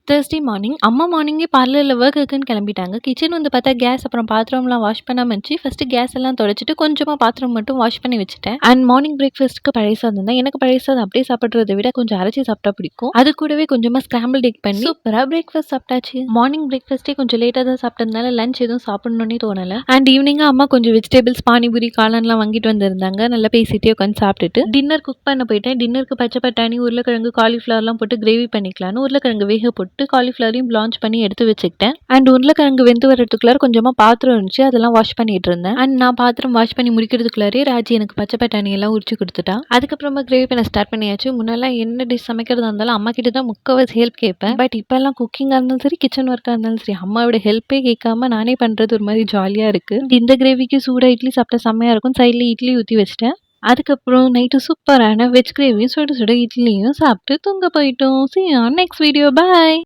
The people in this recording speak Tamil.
தேர்ஸ்டே மார்னிங் அம்மா மார்னிங்கே பார்லர்ல ஒர்க் இருக்குன்னு கிளம்பிட்டாங்க. கிச்சன் வந்து பார்த்தா கேஸ் அப்புறம் பாத்திரம்லாம் வாஷ் பண்ணாம இருந்துச்சு. ஃபர்ஸ்ட் கேஸ் எல்லாம் தொடச்சிட்டு கொஞ்சமா பாத்திரம் மட்டும் வாஷ் பண்ணி வச்சுட்டேன். அண்ட் மார்னிங் பிரேக்ஃபாஸ்ட்க்கு பழைய சாதம் தான். எனக்கு பழைய சாதம் அப்படியே சாப்பிடுறதை விட கொஞ்சம் அரைச்சி சாப்பிட்டா பிடிக்கும். அது கூடவே கொஞ்சமா ஸ்கிராம்பிள் எக் பண்ணி சூப்பரா பிரேக்ஃபாஸ்ட் சாப்பிட்டாச்சு. மார்னிங் பிரேக்ஃபாஸ்டே கொஞ்சம் லேட்டா தான் சாப்பிட்டதுனால லஞ்ச் எதுவும் சாப்பிடணும்னே தோணல. அண்ட் ஈவினிங்கா அம்மா கொஞ்சம் வெஜிடபிள்ஸ் பானிபூரி காளான்லாம் வாங்கிட்டு வந்திருந்தாங்க. நல்லா பேசிட்டே உட்காந்து சாப்பிட்டுட்டு டின்னர் குக் பண்ண போயிட்டேன். டின்னருக்கு பச்சை பட்டாணி உருளைக்கிழங்கு காலிஃபிளவர்லாம் போட்டு கிரேவி பண்ணிக்கலாம்னு உருளைக்கிழங்கு வேக போட்டு காலிஃபிளவரையும் லான்ச் பண்ணி எடுத்து வச்சுக்கிட்டேன். அண்ட் உருளைக்கிழங்கு வெந்து வரதுக்குள்ளார கொஞ்சமா பாத்திரம் இருந்துச்சு, அதெல்லாம் வாஷ் பண்ணிட்டு இருந்தேன். அண்ட் நான் பாத்திரம் வாஷ் பண்ணி முடிக்கிறதுக்குள்ளாரே ராஜி எனக்கு பச்சை பட்டாணி எல்லாம் உரிச்சு கொடுத்துட்டா. அதுக்கப்புறமா கிரேவி பண்ண ஸ்டார்ட் பண்ணியாச்சு. முன்னெல்லாம் என்ன டிஷ் சமைக்கிறதா இருந்தாலும் அம்மா கிட்ட தான் முக்கவாசி ஹெல்ப் கேட்பேன். பட் இப்பெல்லாம் குக்கிங்கா இருந்தாலும் சரி கிச்சன் ஒர்க்கா இருந்தாலும் சரி அம்மாவோட ஹெல்ப்பே கேட்காம நானே பண்றது ஒரு மாதிரி ஜாலியா இருக்கு. இந்த கிரேவிக்கு சூடா இட்லி சாப்பிட்டா செம்மையா இருக்கும். சைட்ல இட்லி ஊற்றி வச்சிட்டேன். அதுக்கப்புறம் நைட்டு சூப்பரான வெஜ் கிரேவியும் சுட சுட இட்லியும் சாப்பிட்டு தூங்க போயிட்டோம். See you on next video. Bye.